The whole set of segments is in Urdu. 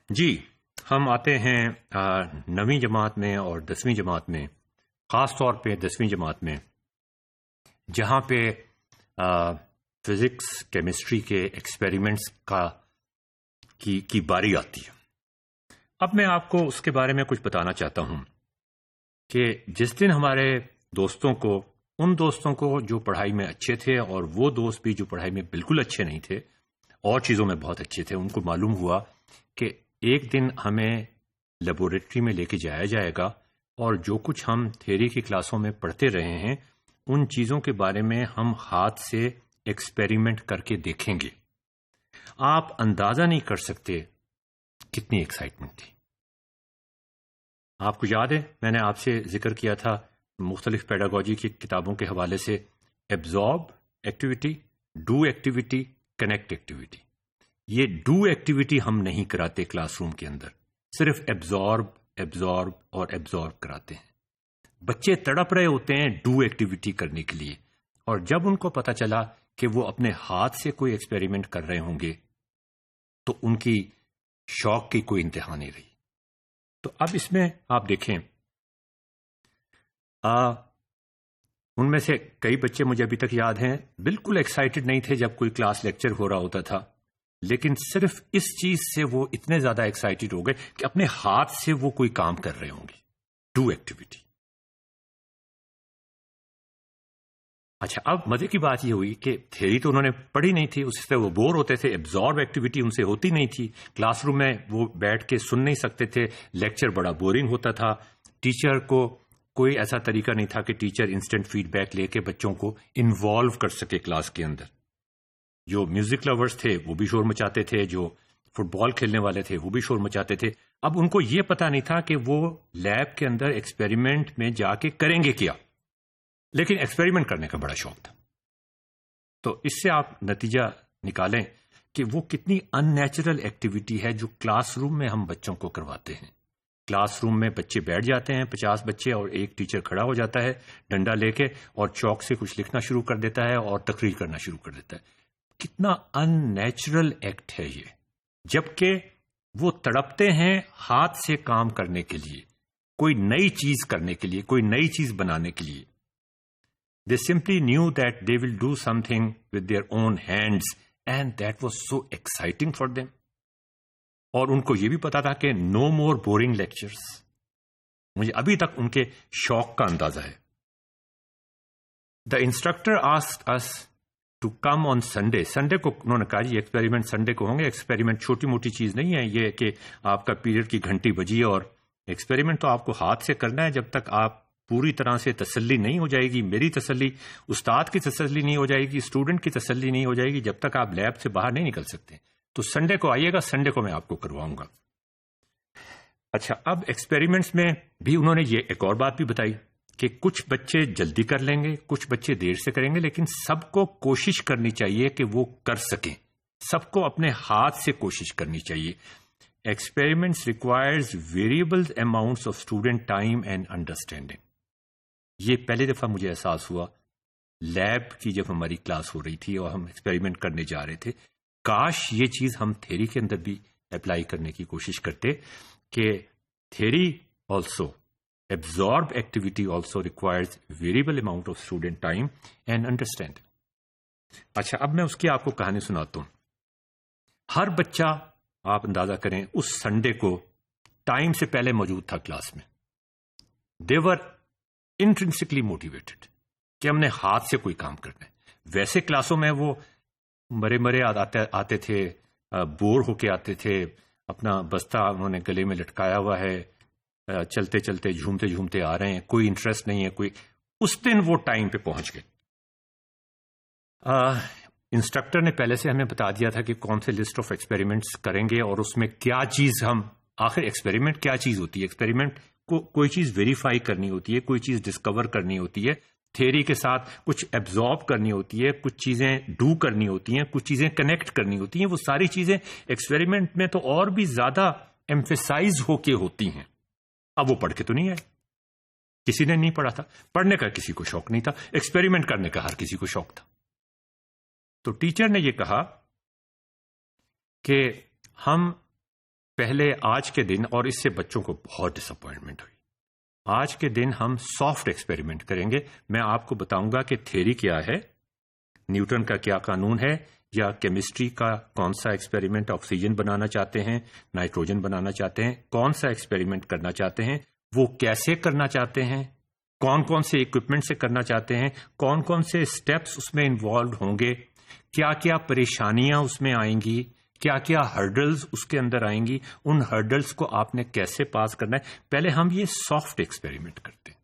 جی، ہم آتے ہیں 9ویں جماعت میں اور 10ویں جماعت میں، خاص طور پہ 10ویں جماعت میں، جہاں پہ فزکس کیمسٹری کے ایکسپیریمنٹس کی باری آتی ہے۔ اب میں آپ کو اس کے بارے میں کچھ بتانا چاہتا ہوں کہ جس دن ہمارے ان دوستوں کو جو پڑھائی میں اچھے تھے، اور وہ دوست بھی جو پڑھائی میں بالکل اچھے نہیں تھے اور چیزوں میں بہت اچھے تھے، ان کو معلوم ہوا کہ ایک دن ہمیں لیبورٹری میں لے کے جایا جائے گا، اور جو کچھ ہم تھیوری کی کلاسوں میں پڑھتے رہے ہیں ان چیزوں کے بارے میں ہم ہاتھ سے ایکسپیریمنٹ کر کے دیکھیں گے۔ آپ اندازہ نہیں کر سکتے کتنی ایکسائٹمنٹ تھی۔ آپ کو یاد ہے میں نے آپ سے ذکر کیا تھا مختلف پیڈاگوجی کی کتابوں کے حوالے سے، absorb activity, do activity, connect activity. یہ ڈو ایکٹیویٹی ہم نہیں کراتے کلاس روم کے اندر، صرف ایبزارب اور ایبزارب کراتے ہیں۔ بچے تڑپ رہے ہوتے ہیں ڈو ایکٹیویٹی کرنے کے لیے، اور جب ان کو پتا چلا کہ وہ اپنے ہاتھ سے کوئی ایکسپیریمنٹ کر رہے ہوں گے تو ان کی شوق کی کوئی انتہا نہیں رہی۔ تو اب اس میں آپ دیکھیں، ان میں سے کئی بچے مجھے ابھی تک یاد ہیں بالکل ایکسائٹڈ نہیں تھے جب کوئی کلاس لیکچر ہو رہا ہوتا تھا، لیکن صرف اس چیز سے وہ اتنے زیادہ ایکسائٹڈ ہو گئے کہ اپنے ہاتھ سے وہ کوئی کام کر رہے ہوں گے، ڈو ایکٹیویٹی۔ اچھا، اب مزے کی بات یہ ہوئی کہ تھیوری تو انہوں نے پڑھی نہیں تھی، اس سے وہ بور ہوتے تھے، ایبزارب ایکٹیویٹی ان سے ہوتی نہیں تھی، کلاس روم میں وہ بیٹھ کے سن نہیں سکتے تھے، لیکچر بڑا بورنگ ہوتا تھا، ٹیچر کو کوئی ایسا طریقہ نہیں تھا کہ ٹیچر انسٹنٹ فیڈ بیک لے کے بچوں کو انوالو کر سکے کلاس کے اندر۔ جو میوزک لورز تھے وہ بھی شور مچاتے تھے، جو فٹ بال کھیلنے والے تھے وہ بھی شور مچاتے تھے۔ اب ان کو یہ پتا نہیں تھا کہ وہ لیب کے اندر ایکسپیریمنٹ میں جا کے کریں گے کیا، لیکن ایکسپیریمنٹ کرنے کا بڑا شوق تھا۔ تو اس سے آپ نتیجہ نکالیں کہ وہ کتنی ان نیچرل ایکٹیویٹی ہے جو کلاس روم میں ہم بچوں کو کرواتے ہیں۔ کلاس روم میں بچے بیٹھ جاتے ہیں، 50 بچے، اور ایک ٹیچر کھڑا ہو جاتا ہے ڈنڈا لے کے اور چوک سے کچھ لکھنا شروع کر دیتا ہے اور تقریر کرنا شروع کر دیتا ہے۔ کتنا ان نیچرل ایکٹ ہے یہ، جبکہ وہ تڑپتے ہیں ہاتھ سے کام کرنے کے لیے، کوئی نئی چیز کرنے کے لیے، کوئی نئی چیز بنانے کے لیے۔ They simply knew that they will do something with their own hands, and that was so exciting for them. اور ان کو یہ بھی پتا تھا کہ no more boring lectures. مجھے ابھی تک ان کے شوق کا اندازہ ہے۔ The instructor asked us to come on Sunday. Sunday کو انہوں نے کہا جی ایکسپیریمنٹ سنڈے کو ہوں گے۔ ایکسپیریمنٹ چھوٹی موٹی چیز نہیں ہے یہ کہ آپ کا پیریڈ کی گھنٹی بجی، اور ایکسپیریمنٹ تو آپ کو ہاتھ سے کرنا ہے جب تک آپ پوری طرح سے تسلی نہیں ہو جائے گی، میری تسلی، استاد کی تسلی نہیں ہو جائے گی، اسٹوڈنٹ کی تسلی نہیں ہو جائے گی، جب تک آپ لیب سے باہر نہیں نکل سکتے۔ تو سنڈے کو آئیے گا، سنڈے کو میں آپ کو کرواؤں گا۔ اچھا، اب ایکسپیریمنٹس میں بھی انہوں نے یہ ایک اور بات بھی بتائی کہ کچھ بچے جلدی کر لیں گے، کچھ بچے دیر سے کریں گے، لیکن سب کو کوشش کرنی چاہیے کہ وہ کر سکیں، سب کو اپنے ہاتھ سے کوشش کرنی چاہیے۔ Experiments requires variable amounts of student time and understanding. یہ پہلی دفعہ مجھے احساس ہوا لیب کی جب ہماری کلاس ہو رہی تھی اور ہم ایکسپیریمنٹ کرنے جا رہے تھے، کاش یہ چیز ہم تھیوری کے اندر بھی اپلائی کرنے کی کوشش کرتے کہ theory also absorb activity also requires variable amount of student time and understanding. اچھا، اب میں اس کی آپ کو کہانی سناتا ہوں۔ ہر بچہ آپ اندازہ کریں اس سنڈے کو ٹائم سے پہلے موجود تھا کلاس میں۔ they were intrinsically motivated کہ ہم نے ہاتھ سے کوئی کام کرنا ہے۔ ویسے کلاسوں میں وہ مرے آتے تھے، بور ہو کے آتے تھے، اپنا بستہ انہوں نے گلے میں لٹکایا ہوا ہے، چلتے چلتے جھومتے جھومتے آ رہے ہیں، کوئی انٹرسٹ نہیں ہے کوئی۔ اس دن وہ ٹائم پہ پہنچ گئے۔ انسٹرکٹر نے پہلے سے ہمیں بتا دیا تھا کہ کون سے لسٹ آف ایکسپیریمنٹس کریں گے اور اس میں کیا چیز ہم، آخر ایکسپیریمنٹ کیا چیز ہوتی ہے؟ ایکسپیریمنٹ کو کوئی چیز ویریفائی کرنی ہوتی ہے، کوئی چیز ڈسکور کرنی ہوتی ہے، تھیوری کے ساتھ کچھ ایبزارب کرنی ہوتی ہے، کچھ چیزیں ڈو کرنی ہوتی ہیں، کچھ چیزیں کنیکٹ کرنی ہوتی ہیں۔ وہ ساری چیزیں ایکسپیریمنٹ میں تو اور بھی زیادہ ایمفیسائز ہو کے ہوتی ہیں۔ اب وہ پڑھ کے تو نہیں آئے، کسی نے نہیں پڑھا تھا، پڑھنے کا کسی کو شوق نہیں تھا، ایکسپیریمنٹ کرنے کا ہر کسی کو شوق تھا۔ تو ٹیچر نے یہ کہا کہ ہم پہلے آج کے دن، اور اس سے بچوں کو بہت ڈس اپوائنٹمنٹ ہوئی، آج کے دن ہم سافٹ ایکسپیریمنٹ کریں گے. میں آپ کو بتاؤں گا کہ تھیری کیا ہے، نیوٹن کا کیا قانون ہے، یا کیمسٹری کا کون سا ایکسپیریمنٹ آکسیجن بنانا چاہتے ہیں، نائٹروجن بنانا چاہتے ہیں، کون سا ایکسپیریمنٹ کرنا چاہتے ہیں، وہ کیسے کرنا چاہتے ہیں، کون کون سے اکوپمنٹ سے کرنا چاہتے ہیں، کون کون سے اسٹیپس اس میں انوالوڈ ہوں گے، کیا کیا پریشانیاں اس میں آئیں گی، کیا کیا ہرڈلز اس کے اندر آئیں گی، ان ہرڈلز کو آپ نے کیسے پاس کرنا ہے. پہلے ہم یہ سافٹ ایکسپیریمنٹ کرتے ہیں،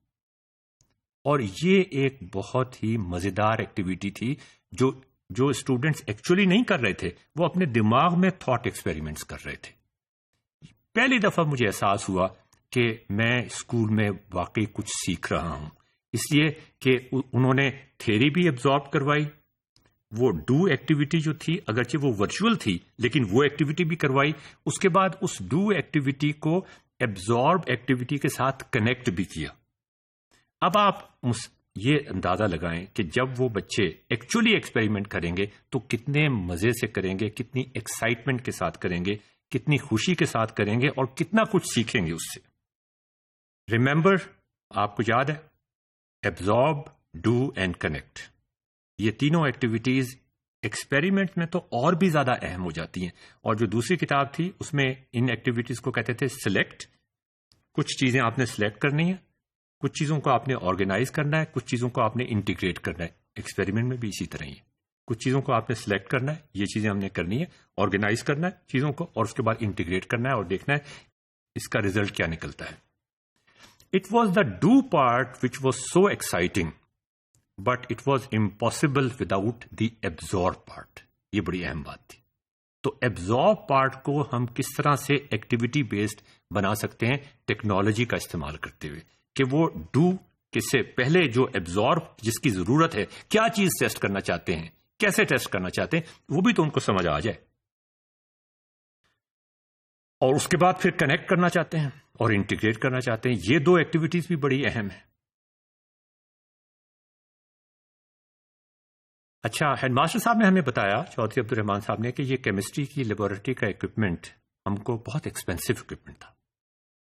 اور یہ ایک بہت ہی مزیدار ایکٹیویٹی تھی جو اسٹوڈنٹس ایکچولی نہیں کر رہے تھے، وہ اپنے دماغ میں تھاٹ ایکسپیریمنٹس کر رہے تھے. پہلی دفعہ مجھے احساس ہوا کہ میں اسکول میں واقعی کچھ سیکھ رہا ہوں، اس لیے کہ انہوں نے تھیری بھی ایبزارب کروائی، وہ ڈو ایکٹیویٹی جو تھی اگرچہ وہ ورچوئل تھی لیکن وہ ایکٹیویٹی بھی کروائی. اس کے بعد اس ڈو ایکٹیویٹی کو ایبزارب ایکٹیویٹی کے ساتھ کنیکٹ بھی کیا. اب آپ یہ اندازہ لگائیں کہ جب وہ بچے ایکچولی ایکسپیریمنٹ کریں گے تو کتنے مزے سے کریں گے، کتنی ایکسائٹمنٹ کے ساتھ کریں گے، کتنی خوشی کے ساتھ کریں گے، اور کتنا کچھ سیکھیں گے اس سے. ریممبر، آپ کو یاد ہے، ایبزارب، ڈو اینڈ کنیکٹ، یہ تینوں ایکٹیویٹیز ایکسپیریمنٹ میں تو اور بھی زیادہ اہم ہو جاتی ہیں. اور جو دوسری کتاب تھی اس میں ان ایکٹیویٹیز کو کہتے تھے سلیکٹ. کچھ چیزیں آپ نے سلیکٹ کرنی ہے، کچھ چیزوں کو آپ نے آرگنائز کرنا ہے، کچھ چیزوں کو آپ نے انٹیگریٹ کرنا ہے. ایکسپیریمنٹ میں بھی اسی طرح ہی ہے، کچھ چیزوں کو آپ نے سلیکٹ کرنا ہے، یہ چیزیں ہم نے کرنی ہے، آرگنائز کرنا ہے چیزوں کو، اور اس کے بعد انٹیگریٹ کرنا ہے اور دیکھنا ہے اس کا ریزلٹ کیا نکلتا ہے. It was the do part which was so exciting but it was impossible without the absorb part. یہ بڑی اہم بات تھی. تو ایبزارب پارٹ کو ہم کس طرح سے ایکٹیویٹی بیسڈ بنا سکتے ہیں ٹیکنالوجی کا استعمال کرتے ہوئے، کہ وہ ڈو کے سے پہلے جو ایبزارب جس کی ضرورت ہے، کیا چیز ٹیسٹ کرنا چاہتے ہیں، کیسے ٹیسٹ کرنا چاہتے ہیں، وہ بھی تو ان کو سمجھ آ جائے. اور اس کے بعد پھر کنیکٹ کرنا چاہتے ہیں اور انٹیگریٹ کرنا چاہتے ہیں. یہ دو ایکٹیویٹیز بھی بڑی اہم ہیں. اچھا، ہیڈ ماسٹر صاحب نے ہمیں بتایا، چودھری عبد الرحمان صاحب نے، کہ یہ کیمسٹری کی لیبورٹری کا اکوپمنٹ ہم کو بہت ایکسپینسو اکوپمنٹ تھا،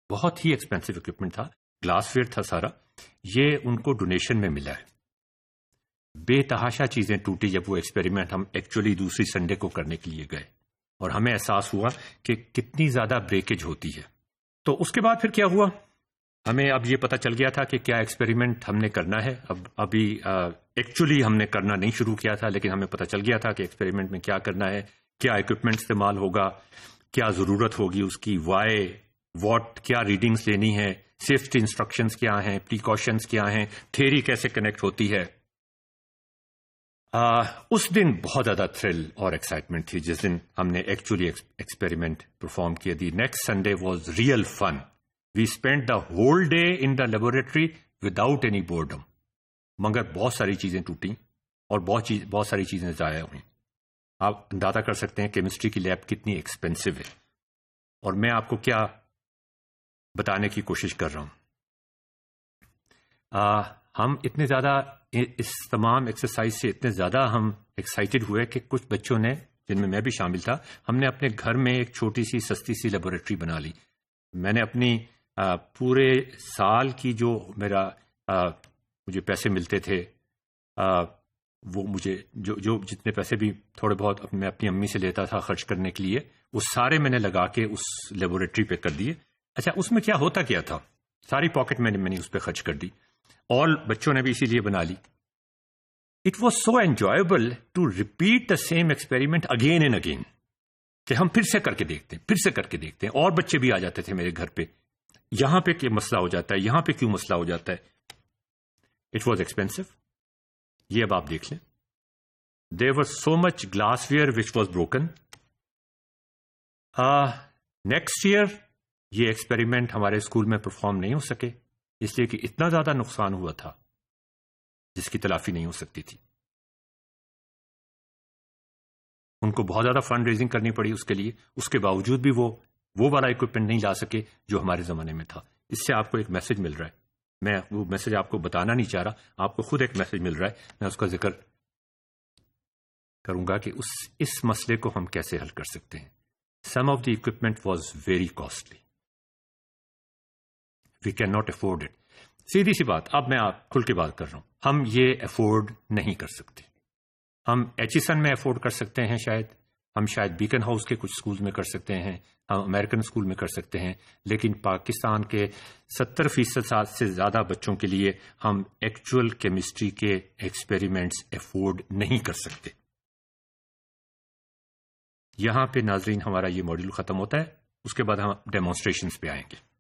بہت ہی ایکسپینسو اکوپمنٹ تھا، گلاس ویئر تھا سارا. یہ ان کو ڈونیشن میں ملا ہے. بے تحاشا چیزیں ٹوٹی جب وہ ایکسپیریمنٹ ہم ایکچولی دوسری سنڈے کو کرنے کے لیے گئے، اور ہمیں احساس ہوا کہ کتنی زیادہ بریکیج ہوتی ہے. تو اس کے بعد پھر کیا ہوا، ہمیں اب یہ پتہ چل گیا تھا کہ کیا ایکسپیریمنٹ ہم نے کرنا ہے. ابھی ایکچولی ہم نے کرنا نہیں شروع کیا تھا، لیکن ہمیں پتہ چل گیا تھا کہ ایکسپیریمنٹ میں کیا کرنا ہے، کیا ایکوپمنٹ استعمال ہوگا، کیا ضرورت ہوگی اس کی، وائی واٹ، کیا ریڈنگز لینی ہے، سیفٹی انسٹرکشنز کیا ہیں، پریکاشنز کیا ہیں، تھیوری کیسے کنیکٹ ہوتی ہے. اس دن بہت زیادہ تھرل اور ایکسائٹمنٹ تھی جس دن ہم نے ایکچولی ایکسپیریمنٹ پرفارم کیا. The next Sunday was real fun. We spend the whole day in the laboratory without any boredom. مگر بہت ساری چیزیں ٹوٹیں اور بہت ساری چیزیں ضائع ہوئیں. آپ اندازہ کر سکتے ہیں کیمسٹری کی لیب کتنی ایکسپینسو ہے. اور میں آپ کو کیا بتانے کی کوشش کر رہا ہوں، ہم اتنے زیادہ اس تمام ایکسرسائز سے اتنے زیادہ ہم ایکسائٹڈ ہوئے کہ کچھ بچوں نے، جن میں میں بھی شامل تھا، ہم نے اپنے گھر میں ایک چھوٹی سی سستی سی لیبوریٹری بنا لی. میں نے اپنی پورے سال کی جو مجھے پیسے ملتے تھے، وہ مجھے جو جتنے پیسے بھی تھوڑے بہت میں اپنی امی سے لیتا تھا خرچ کرنے کے لیے، وہ سارے میں نے لگا کے اس لیبوریٹری پہ کر دیے. اچھا، اس میں کیا ہوتا کیا تھا، ساری پاکٹ میں نے اس پہ خرچ کر دی، اور بچوں نے بھی اسی لیے بنا لی. It was so enjoyable to repeat the same experiment again and again, کہ ہم پھر سے کر کے دیکھتے ہیں، پھر سے کر کے دیکھتے ہیں. اور بچے بھی آ جاتے تھے میرے گھر پہ، یہاں پہ کیا مسئلہ ہو جاتا ہے، یہاں پہ کیوں مسئلہ ہو جاتا ہے. It was expensive. یہ اب آپ دیکھ لیں، there was so much glassware which was broken. Next year یہ ایکسپیریمنٹ ہمارے اسکول میں پرفارم نہیں ہو سکے، اس لیے کہ اتنا زیادہ نقصان ہوا تھا جس کی تلافی نہیں ہو سکتی تھی. ان کو بہت زیادہ فنڈ ریزنگ کرنی پڑی اس کے لیے، اس کے باوجود بھی وہ والا اکوپمنٹ نہیں لا سکے جو ہمارے زمانے میں تھا. اس سے آپ کو ایک میسج مل رہا ہے، میں وہ میسج آپ کو بتانا نہیں چاہ رہا، آپ کو خود ایک میسج مل رہا ہے، میں اس کا ذکر کروں گا کہ اس مسئلے کو ہم کیسے حل کر سکتے ہیں. Some of the equipment was very costly. We cannot afford it. سیدھی سی بات، اب میں آپ کھل کے بات کر رہا ہوں، ہم یہ افورڈ نہیں کر سکتے. ہم ایچیسن میں افورڈ کر سکتے ہیں، ہم شاید بیکن ہاؤس کے کچھ اسکول میں کر سکتے ہیں، ہم امریکن اسکول میں کر سکتے ہیں، لیکن پاکستان کے 70% سے زیادہ بچوں کے لیے ہم ایکچوئل کیمسٹری کے ایکسپیریمنٹس افورڈ نہیں کر سکتے. یہاں پہ ناظرین ہمارا یہ ماڈیول ختم ہوتا ہے، اس کے بعد ہم ڈیمونسٹریشنز پہ آئیں گے.